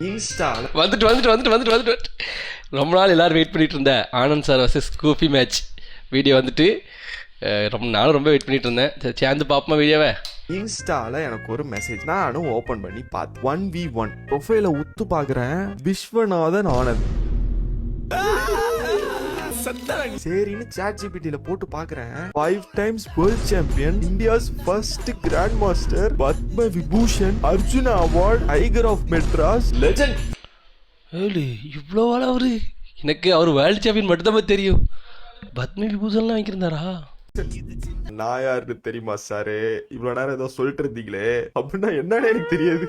வந்துட்டு ரொம்ப நாள் எல்லாரும் வெயிட் பண்ணிட்டு இருந்தேன். ஆனந்த் சார் வர்சஸ் கூஃபி மேட்ச் வீடியோ வந்துட்டு நானும் ரொம்ப வெயிட் பண்ணிட்டு இருந்தேன். சரி சேர்ந்து பார்ப்போமா வீடியோவை. இன்ஸ்டால எனக்கு ஒரு மெசேஜ், நானும் ஓபன் பண்ணி பார்த்தேன். 1v1 ப்ரொஃபைல உத்து பாக்குறேன், விஸ்வநாதன் ஆனந்த். சரின்னு ChatGPT போட்டு பாக்குறேன். 5 times world champion, India's first grandmaster, Padma Vibhushan, Arjuna award, tiger of Madras, legend. இவ்வளோ அவரு எனக்கு அவர் வேர்ல்டு சாம்பியன் மட்டும்தான் தெரியும். பத்ம விபூஷன்லாம் வாங்கியிருந்தாரா? நான் யாருன்னு தெரியுமா சாரு? இவ்வளவு நேரம் ஏதோ சொல்லிட்டு இருந்தீங்களே, அப்படின்னா என்னன்னு எனக்கு தெரியாது.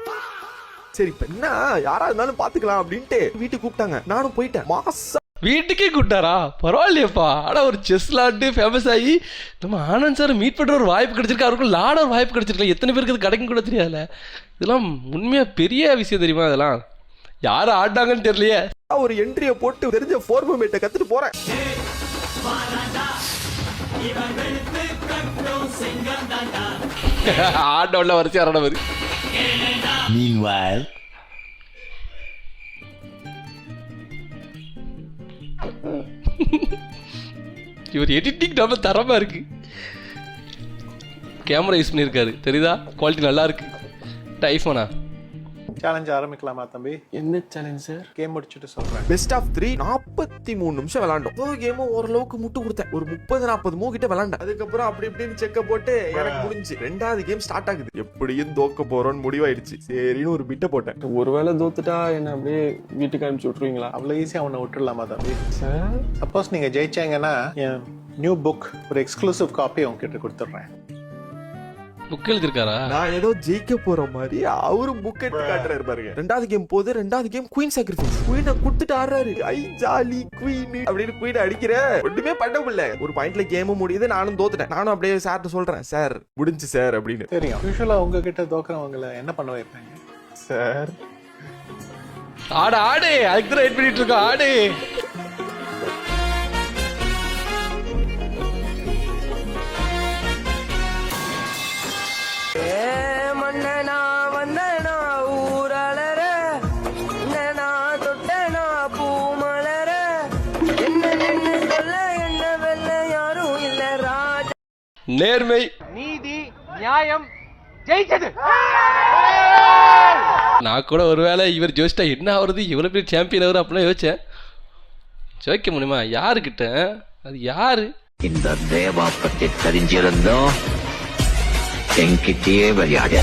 சரி இப்ப என்ன யாரா இருந்தாலும் பாத்துக்கலாம் அப்படின்ட்டு வீட்டுக்கு கூப்பிட்டாங்க. நானும் போயிட்டேன். மாசா வீட்டுக்கே கூப்பிட்டாரா? பரவாயில்லையப்பா. ஆனால் ஒரு செஸ் விளாண்டு ஃபேமஸ் ஆகி நம்ம ஆனந்த் சார் மீட் பண்ணுற ஒரு வாய்ப்பு கிடைச்சிருக்கு. அவருக்கும் லாட ஒரு வாய்ப்பு கிடைச்சிருக்கல. எத்தனை பேருக்கு அது கிடைக்கும் கூட தெரியாதுல்ல. இதெல்லாம் உண்மையாக பெரிய விஷயம் தெரியுமா? இதெல்லாம் யார் ஆடினாங்கன்னு தெரியலையே. ஒரு என்ட்ரியை போட்டு தெரிஞ்ச ஃபார்மேட்டை கத்துட்டு போறேன். ஆடோல வரிசை ஆடவர். Meanwhile, இவர் எடிட்டிங் நம்ம தரமா இருக்கு. கேமரா யூஸ் பண்ணியிருக்காரு தெரியுதா? குவாலிட்டி நல்லா இருக்கு. ஐஃபோனா சேலஞ்ச் ஆரம்பிக்கலாமா தம்பி? என்ன சேலஞ்ச் சார்? கேம் முடிச்சுட்டு சொல்றேன். பெஸ்ட் ஆஃப் 3 43 நிமிஷம் விளையாண்டோம். ஒரு கேம் ஓரளவுக்கு முட்டு கொடுத்தேன். ஒரு 30-40 மூவ் கிட்ட விளையாண்டேன். அதுக்கப்புறம் அப்படி இப்படின்னு செக்க போட்டு எனக்கு முடிஞ்சு. ரெண்டாவது கேம் ஸ்டார்ட் ஆகுது. எப்படியும் தோக்க போறோம்னு முடிவாயிடுச்சு. சரின்னு ஒரு பிட்ட போட்டேன். ஒருவேளை தோத்துட்டா என்ன அப்படியே வீட்டுக்கு அனுப்பிச்சு விட்டுருவீங்களா? அவ்வளவு ஈஸியா அவனை விட்டுடலாமா தம்பி? சப்போஸ் நீங்க ஜெயிச்சாங்கன்னா என் நியூ புக் ஒரு எக்ஸ்க்ளூசிவ் காப்பி உங்ககிட்ட கொடுத்துட்றேன். புக் எழுதிருக்காரா? நான் ஏதோ ஜெயிக்க போற மாதிரி அவரு புக் எடுத்து காட்டுறாரு பாருங்க. ரெண்டாவது கேம் போது. ரெண்டாவது கேம் குயின் சாக்ரிஃபைஸ். குயினை குடுத்துட்டு ஆடுறாரு. ஐ ஜாலி குயின் அப்படின்னு குயினை அடிக்கிற. ஒண்ணுமே பண்ண முடியல. ஒரு பாயிண்ட்ல கேமும் முடியுது. நானும் தோத்துட்டேன். நானும் அப்படியே சார்ட்ட சொல்றேன், சார் முடிஞ்சு சார் அப்படின்னு. தெரியும் யூஸ்வலா உங்ககிட்ட தோக்குறவங்களை என்ன பண்ண வைப்பாங்க? சார் ஆடு ஆடு அதுக்கு தான் வெயிட் பண்ணிட்டு இருக்கோம். ஆடு நேர்மை நீதி நியாயம் ஜெயிச்சது. நான் கூட ஒருவேளை இவர் ஜோஸ்டா என்ன ஆகுறது, இவ்வளோ பெரிய சாம்பியன் ஆகுது அப்படிலாம் யோசிச்சேன். ஜோதிக்க முடியுமா? யாருக்கிட்ட? அது யாரு? இந்த தேவா பத்தி தெரிஞ்சிருந்தோம் என்கிட்டயே விளையாட.